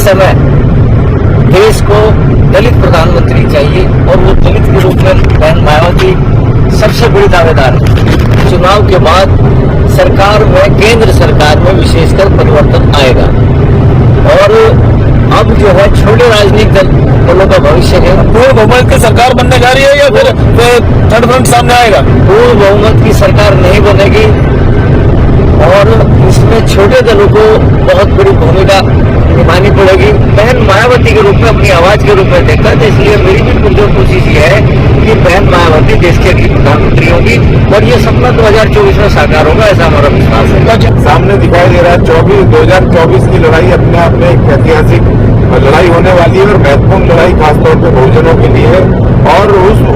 समय देश को दलित प्रधानमंत्री चाहिए और वो दलित के रूप में बहन मायावती सबसे बड़ी दावेदार है। चुनाव के बाद सरकार में, केंद्र सरकार में विशेषकर परिवर्तन आएगा और अब जो है छोटे राजनीतिक दलों का भविष्य है। पूर्ण बहुमत की सरकार बनने जा रही है या फिर थर्ड फ्रंट सामने आएगा? पूर्ण बहुमत की सरकार नहीं बनेगी और इसमें छोटे दलों को बहुत बड़ी भूमिका निभानी पड़ेगी। बहन मायावती के रूप में, अपनी आवाज के रूप में देखता है, इसलिए मेरी भी पुरजोर कोशिश ये है कि बहन मायावती देश की अगली प्रधानमंत्री होगी और ये सपना 2024 में साकार होगा, ऐसा हमारा विश्वास है। सामने दिखाई दे रहा है 2024 की लड़ाई अपने आप में एक ऐतिहासिक लड़ाई होने वाली है और महत्वपूर्ण लड़ाई खासतौर पर बहुजनों के लिए है और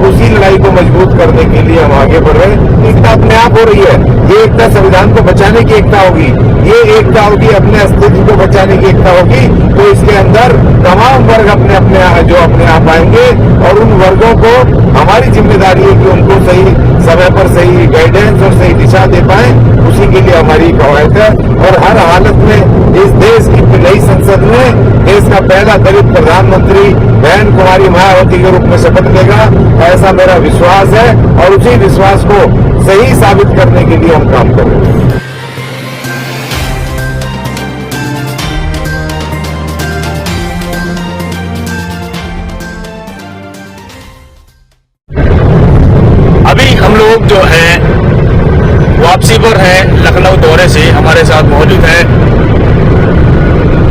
उसी लड़ाई को मजबूत करने के लिए हम आगे बढ़ रहे हैं। एकता अपने आप हो रही है, ये एकता संविधान को बचाने की एकता होगी, ये एकता होगी अपने अस्तित्व को बचाने की एकता होगी। तो इसके अंदर तमाम वर्ग अपने आप आएंगे और उन वर्गों को हमारी जिम्मेदारी है कि उनको सही समय पर सही गाइडेंस और सही दिशा दे पाए, उसी के लिए हमारी कवायद है। और हर हालत में इस देश की नई संसद में देश का पहला दलित प्रधानमंत्री बहन कुमारी मायावती के रूप में शपथ लेगा, ऐसा मेरा विश्वास है और उसी विश्वास को सही साबित करने के लिए हम काम कर रहे हैं। अभी हम लोग जो है वापसी पर हैं लखनऊ दौरे से। हमारे साथ मौजूद है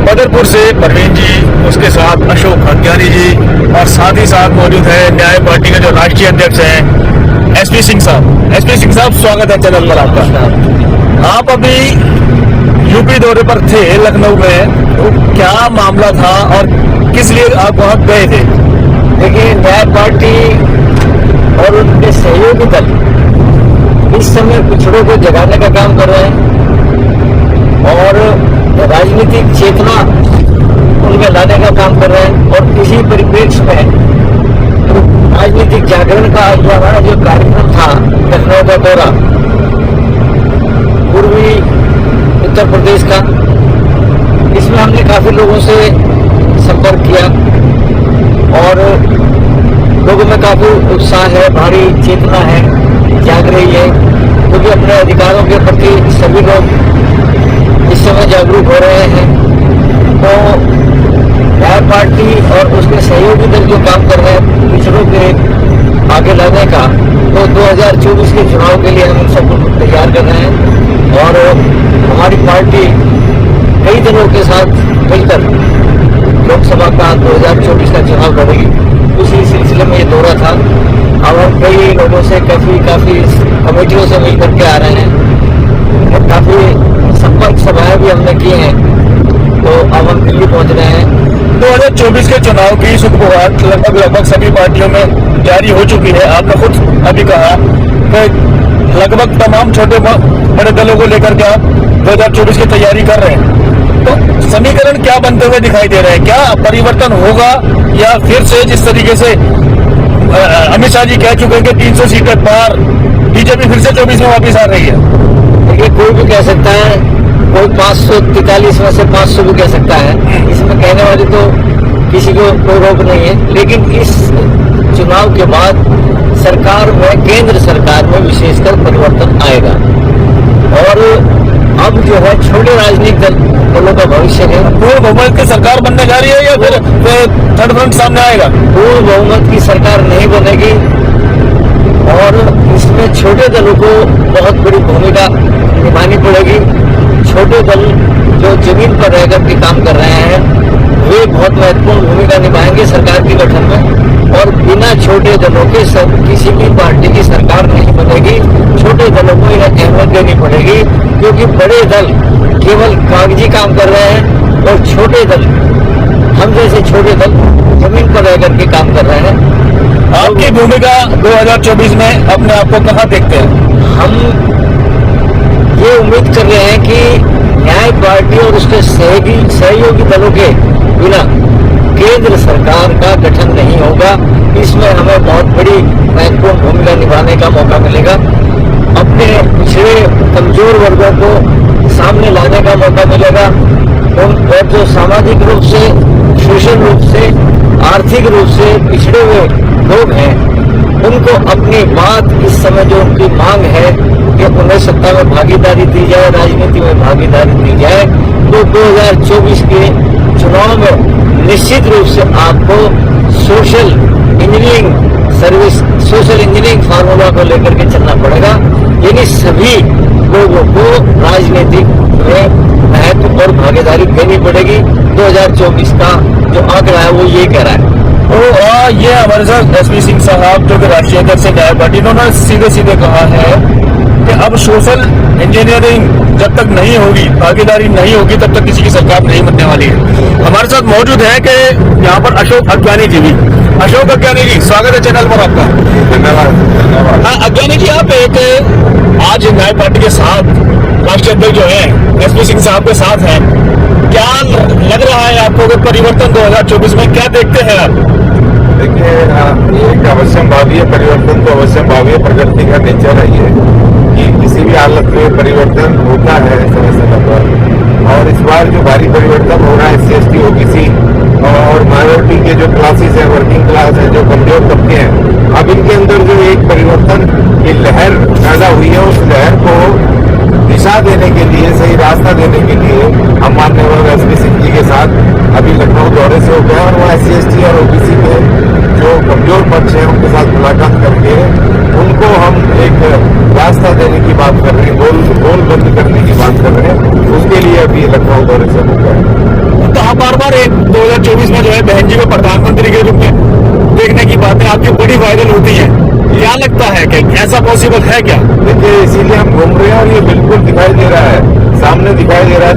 बदरपुर से परवीन जी, उसके साथ अशोक हत्यारी जी और साथ ही साथ मौजूद है न्याय पार्टी के जो राष्ट्रीय अध्यक्ष हैं एसपी सिंह साहब। एसपी सिंह साहब, स्वागत है चैनल पर आपका। आप अभी यूपी दौरे पर थे लखनऊ में, तो क्या मामला था और किस लिए आप वहां गए थे? देखिए, न्याय पार्टी और उनके सहयोगी दल इस समय पिछड़ों को जगाने का काम कर रहे हैं और राजनीतिक चेतना उनमें लाने का काम कर रहे हैं और इसी परिप्रेक्ष्य में राजनीतिक जागरण का हमारा जो कार्यक्रम था लखनऊ का दौरा, पूर्वी उत्तर प्रदेश का, इसमें हमने काफी लोगों से संपर्क किया और लोगों में काफी उत्साह है, भारी चेतना है, जाग रही है, क्योंकि अपने अधिकारों के प्रति सभी लोग इस समय जागरूक हो रहे हैं। तो न्याय पार्टी और उसके सहयोगी दल जो काम कर रहे हैं पिछड़ों के आगे लाने का, तो 2024 के चुनाव के लिए हम सब तैयार कर रहे हैं और हमारी पार्टी कई दलों के साथ मिलकर लोकसभा का 2024 का चुनाव लड़ेगी। उसी सिलसिले में ये दौरा था। अब हम कई लोगों से काफी कमेटियों से मिल करके आ रहे हैं और काफी संपर्क सभाएं भी हमने की हैं, तो अब हम दिल्ली पहुंच रहे हैं। 2024 के चुनाव की सुखबुगाहट लगभग सभी पार्टियों में जारी हो चुकी है। आपने खुद अभी कहा कि लगभग तमाम छोटे बड़े दलों को लेकर के आप 2024 की तैयारी कर रहे हैं, तो समीकरण क्या बनते हुए दिखाई दे रहे हैं? क्या परिवर्तन होगा या फिर से जिस तरीके से अमित शाह जी कह चुके हैं कि 300 सीटें पार, बीजेपी फिर से 24 में वापिस आ रही है? देखिए, कोई भी कह सकता है, कोई 543 में से 500 भी कह सकता है, इसमें कहने वाली तो किसी को कोई रोक नहीं है। लेकिन इस चुनाव के बाद सरकार में, केंद्र सरकार में विशेषकर परिवर्तन आएगा और अब जो है छोटे राजनीतिक दलों का भविष्य है। पूर्ण बहुमत की सरकार बनने जा रही है या फिर थर्ड फ्रंट सामने आएगा? पूर्ण बहुमत की सरकार नहीं बनेगी और इसमें छोटे दलों को बहुत बड़ी भूमिका निभानी पड़ेगी। छोटे दल जो जमीन पर रह करके काम कर रहे हैं वे बहुत महत्वपूर्ण भूमिका निभाएंगे सरकार के गठन में और बिना छोटे दलों के किसी भी पार्टी की सरकार नहीं बनेगी। छोटे दलों को इन्हें अहमियत देनी पड़ेगी क्योंकि बड़े दल केवल कागजी काम कर रहे हैं और छोटे दल, हम जैसे छोटे दल जमीन पर रह करके काम कर रहे हैं। आपकी भूमिका 2024 में अपने आप को कहाँ देखते हैं? हम ये उम्मीद कर रहे हैं कि न्याय पार्टी और उसके सहयोगी दलों के बिना केंद्र सरकार का गठन नहीं होगा। इसमें हमें बहुत बड़ी महत्वपूर्ण भूमिका निभाने का मौका मिलेगा। अपने पिछड़े कमजोर वर्गों को सामने लाने का मौका मिलेगा और जो सामाजिक रूप से आर्थिक रूप से पिछड़े हुए लोग हैं, उनको अपनी बात इस समय जो उनकी मांग है कि उन्हें सत्ता में भागीदारी दी जाए, राजनीति में भागीदारी दी जाए, तो 2024 के चुनाव में निश्चित रूप से आपको social engineering service, social engineering formula को लेकर के चलना पड़ेगा। यानी सभी लोगों को राजनीतिक में महत्व और भागीदारी देनी पड़ेगी। 2024 का जो आंकड़ा है वो ये कह रहा है। तो ये हमारे साथ एसपी सिंह साहब जो कि राष्ट्रीय अध्यक्ष है न्याय पार्टी, उन्होंने सीधे सीधे कहा है कि अब सोशल इंजीनियरिंग जब तक नहीं होगी, भागीदारी नहीं होगी, तब तक किसी की सरकार नहीं बनने वाली है। हमारे साथ मौजूद है कि यहाँ पर अशोक अज्ञानी जी भी। अशोक अज्ञानी जी, स्वागत है चैनल पर आपका। धन्यवाद। हाँ अज्ञानी जी, आप एक आज न्याय पार्टी के साथ राष्ट्रीय अध्यक्ष जो है एसपी सिंह साहब के साथ हैं, क्या लग रहा है आपको कि परिवर्तन 2024 में क्या देखते हैं आप? देखिए, एक अवश्यंभावी परिवर्तन तो अवश्यंभावी प्रगति का नेचर है ये, कि किसी भी हालत में परिवर्तन होता है समय समय पर। और इस बार जो भारी परिवर्तन हो रहा है SC ST OBC और माइनॉरिटी के जो क्लासेस है, वर्किंग क्लास है, जो कमजोर तबके हैं, अब इनके अंदर जो एक परिवर्तन की लहर पैदा हुई है, उस लहर को दिशा देने के लिए, सही रास्ता देने के लिए हम माननीय एसपी सिंह जी के साथ अभी लखनऊ दौरे से हो गए और वहाँ SC ST और OBC के जो कमजोर पक्ष हैं उनके साथ मुलाकात करके उनको हम एक रास्ता देने की बात कर रहे हैं, गोल बंद करने की बात कर रहे हैं। उसके लिए अभी लखनऊ दौरे से हो गए। तो आप बार बार 2024 में जो है बहन जी को प्रधानमंत्री के रूप में देखने की बातें आपकी बड़ी वायरल होती है, क्या लगता है कि ऐसा पॉसिबल है क्या? देखिए, इसीलिए हम घूम रहे हैं और ये बिल्कुल दिखाई दे रहा है, सामने दिखाई दे रहा है।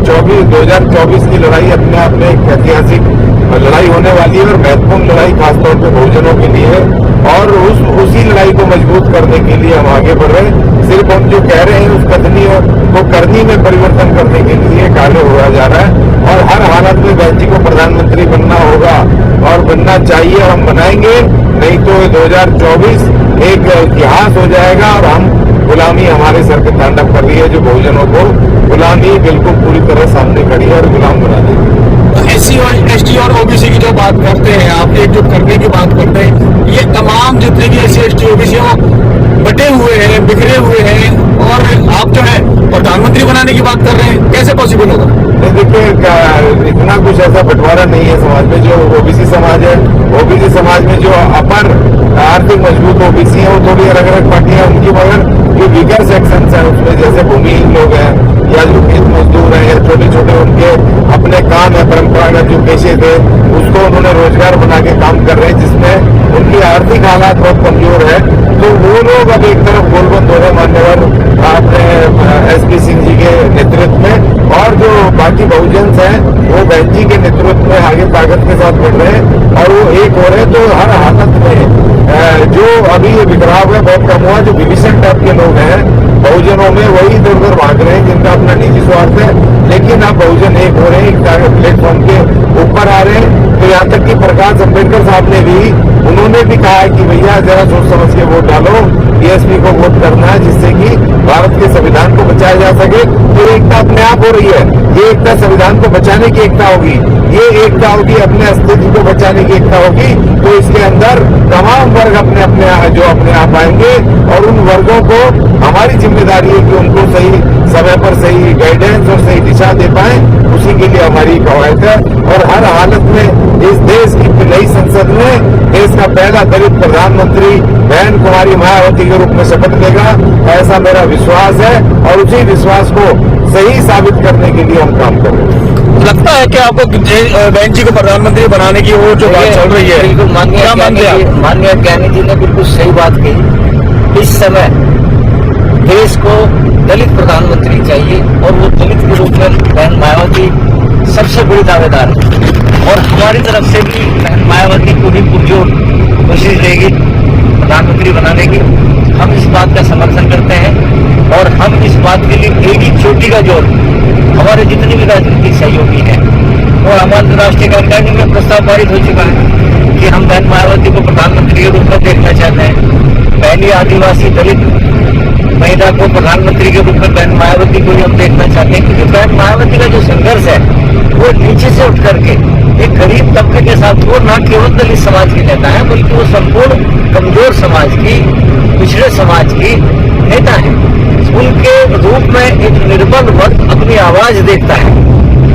2024 की लड़ाई अपने आप में एक ऐतिहासिक लड़ाई होने वाली है और महत्वपूर्ण लड़ाई खासतौर पर बहुजनों के लिए है। और उसी लड़ाई को मजबूत करने के लिए हम आगे बढ़ रहे हैं। सिर्फ हम जो कह रहे हैं उस कथनी को करनी में परिवर्तन करने के लिए कार्य हुआ जा रहा है। और हर हालत में बहन जी को प्रधानमंत्री बनना होगा और बनना चाहिए, और हम बनाएंगे। नहीं तो 2024 एक इतिहास हो जाएगा और हम गुलामी हमारे सर पे तांडव कर रही है, जो बहुजनों को गुलामी बिल्कुल पूरी तरह सामने खड़ी है और गुलाम बना देगी। SC और ST और OBC की जो बात करते हैं आप, एकजुट करने की बात करते हैं, ये तमाम जितने भी SC ST OBC हो बटे हुए हैं, बिखरे हुए हैं, और आप जो है प्रधानमंत्री बनाने की बात कर रहे हैं, कैसे पॉसिबल होगा? देखिए, इतना कुछ ऐसा बंटवारा नहीं है समाज में। जो OBC समाज है, OBC समाज में जो अपर आर्थिक मजबूत OBC है, वो थोड़ी अलग अलग पार्टियां उनकी, मगर जो वीकर सेक्शन है उसमें जैसे भूमिहीन लोग हैं या जो खेत मजदूर हैं या छोटे छोटे उनके अपने काम है, परंपरागत जो पेशे थे उसको उन्होंने रोजगार बना के काम कर रहे हैं, जिसमें उनकी आर्थिक हालात बहुत कमजोर है। तो वो लोग अब एक तरफ गोलबंद हो रहे मान्यवर अपने एसपी सिंह जी के नेतृत्व में, और जो बाकी बहुजन हैं वो बहन जी के नेतृत्व में आगे ताकत के साथ बढ़ रहे हैं और वो एक हो रहे हैं। तो हर हालत में जो अभी ये बिखराव है बहुत कम हुआ। जो विभीषण टाइप के लोग हैं बहुजनों में, वही इधर उधर भाग रहे हैं जिनका अपना निजी स्वार्थ है, लेकिन अब बहुजन एक हो रहे हैं, एक प्लेटफॉर्म के ऊपर आ रहे हैं। तो यहाँ तक कि प्रकाश अम्बेडकर साहब ने भी, उन्होंने भी कहा है कि भैया जरा सोच समझ के वोट डालो, BSP को वोट करना है, जिससे कि भारत के संविधान को बचाया जा सके। तो एकता अपने आप हो रही है। ये एकता संविधान को बचाने की एकता होगी, ये एकता होगी अपने अस्तित्व को बचाने की एकता होगी। तो इसके अंदर तमाम वर्ग अपने अपने जो अपने आप आएंगे और उन वर्गों को हमारी जिम्मेदारी है कि उनको सही समय पर सही गाइडेंस और सही दिशा दे पाए। उसी के लिए हमारी कवायद है। और हर हालत में इस देश की नई संसद में देश का पहला दलित प्रधानमंत्री बहन कुमारी मायावती के रूप में शपथ लेगा, ऐसा मेरा विश्वास है। और उसी विश्वास को सही साबित करने के लिए हम काम कर रहे हैं। लगता है कि आपको बहन जी को प्रधानमंत्री बनाने की वो जो बात चल रही है, बिल्कुल माननीय ज्ञानी जी ने बिल्कुल सही बात कही। इस समय देश को दलित प्रधानमंत्री चाहिए और वो दलित के रूप में बहन मायावती सबसे बड़ी दावेदार है। और हमारी तरफ से भी बहन मायावती को भी पुरजोर कोशिश रहेगी प्रधानमंत्री बनाने की। हम इस बात का समर्थन करते हैं और हम इस बात के लिए एक ही चोटी का जोर हमारे जितने भी राजनीतिक सहयोगी हैं, और हमारे राष्ट्रीय कार्यकारिणी में प्रस्ताव पारित हो चुका है कि हम बहन मायावती को प्रधानमंत्री के रूप में देखना चाहते हैं। पहली आदिवासी दलित महिला को प्रधानमंत्री के रूप में बहन मायावती को भी हम देखना चाहते हैं, क्योंकि बहन मायावती का जो संघर्ष है वो नीचे से उठ करके एक गरीब तबके के साथ वो न केवल दलित समाज के नेता है, बल्कि वो संपूर्ण कमजोर समाज की, पिछड़े समाज की नेता है। उनके रूप में एक निर्बल वर्ग अपनी आवाज देता है।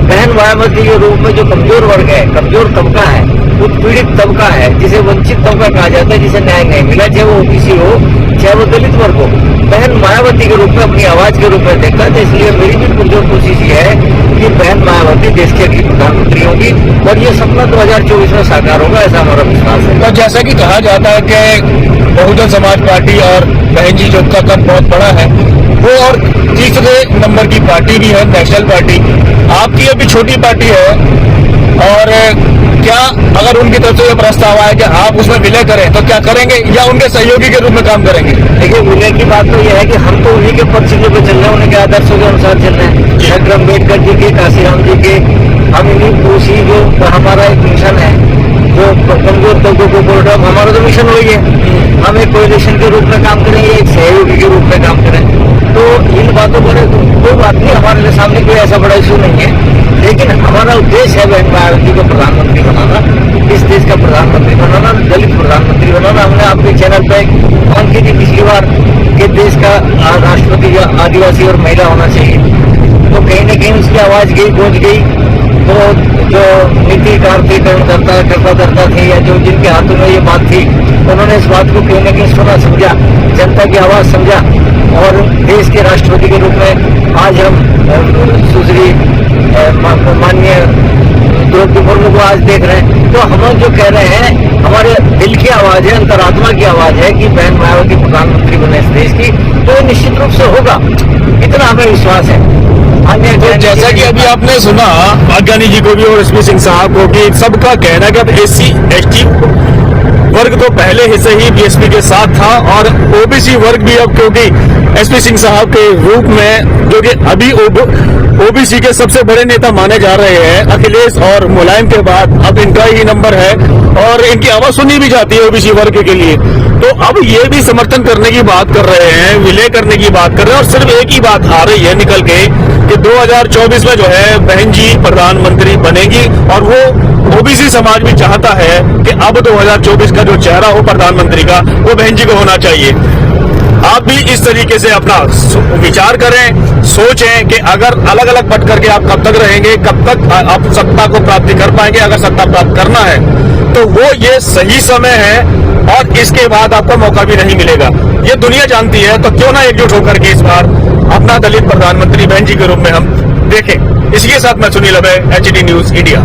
बहन मायावती के रूप में जो कमजोर वर्ग है, कमजोर तबका है, उत्पीड़ित तबका है, जिसे वंचित तबका कहा जाता है, जिसे न्याय नहीं मिला, चाहे वो ओबीसी हो चाहे वो दलित वर्ग हो, बहन मायावती के रूप में अपनी आवाज के रूप में देखता है। तो इसलिए मेरी भी पुरजोर कोशिश ये है कि बहन मायावती देश की अगली प्रधानमंत्री होगी और ये सपना 2024 में साकार होगा, ऐसा हमारा विश्वास है। और जैसा कि कहा जाता है कि बहुजन समाज पार्टी और बहन जी जो का कद बहुत बड़ा है, वो और तीसरे नंबर की पार्टी भी है नेशनल पार्टी, आपकी अभी छोटी पार्टी है, और क्या अगर उनकी तरफ से ये प्रस्ताव आया कि आप उसमें विलय करें तो क्या करेंगे या उनके सहयोगी के रूप में काम करेंगे? देखिए, विलय की बात तो यह है कि हम तो उन्हीं के परिचितों पे चल रहे हैं, उन्हीं के आदर्शों के अनुसार चल रहे हैं, डॉक्टर अम्बेडकर जी के, काशीराम जी के। हम इन्हीं उसी जो हमारा एक मिशन है, जो कमजोर तबकों को बोल, हमारा तो मिशन वही है। हम एक कोएलिशन के रूप में काम करेंगे, एक सहयोगी के रूप में काम करें। तो इन बातों पर कोई बात नहीं, हमारे सामने कोई ऐसा बड़ा इशू नहीं है। लेकिन हमारा उद्देश्य है बहन मायावती को प्रधानमंत्री बनाना, इस देश का प्रधानमंत्री बनाना, दलित प्रधानमंत्री बनाना। हमने आपके चैनल पे कौन की थी पिछली बार कि देश का राष्ट्रपति आदिवासी और महिला होना चाहिए, तो कहीं न कहीं उसकी आवाज गई, गूंज गई। तो जो नीतिकार थे, कर्ता थे, या जो जिनके हाथों में ये बात थी, उन्होंने इस बात को कहीं न कहीं सुना, समझा, जनता की आवाज समझा, और देश के राष्ट्रपति के रूप में आज हम सुश्री माननीय द्रौपदी मुर्मू को आज देख रहे हैं। तो हम जो कह रहे हैं, हमारे दिल की आवाज है, अंतरात्मा की आवाज है कि बहन मायावती प्रधानमंत्री बने इस देश की, तो निश्चित रूप से होगा, इतना हमें विश्वास है। तो जैसा कि अभी आपने सुना अज्ञानी जी को भी और एसपी सिंह साहब को कि सबका कहना है कि अब SC ST वर्ग तो पहले से ही बीएसपी के साथ था, और ओबीसी वर्ग भी अब, क्योंकि एसपी सिंह साहब के रूप में जो कि अभी ओबीसी के सबसे बड़े नेता माने जा रहे हैं, अखिलेश और मुलायम के बाद अब इनका ही नंबर है, और इनकी आवाज सुनी भी जाती है ओबीसी वर्ग के लिए। तो अब ये भी समर्थन करने की बात कर रहे हैं, विलय करने की बात कर रहे हैं, और सिर्फ एक ही बात आ रही है निकल के कि 2024 में जो है बहन जी प्रधानमंत्री बनेगी, और वो ओबीसी समाज भी चाहता है कि अब 2024 का जो चेहरा हो प्रधानमंत्री का, वो बहन जी को होना चाहिए। आप भी इस तरीके से अपना विचार करें, सोचें कि अगर अलग अलग बट करके आप कब तक रहेंगे, कब तक आप सत्ता को प्राप्ति कर पाएंगे। अगर सत्ता प्राप्त करना है तो वो ये सही समय है, और इसके बाद आपको मौका भी नहीं मिलेगा, ये दुनिया जानती है। तो क्यों ना एकजुट होकर के इस बार अपना दलित प्रधानमंत्री बहन जी के रूप में हम देखें। इसी के साथ मैं सुनील अभय, HD न्यूज इंडिया।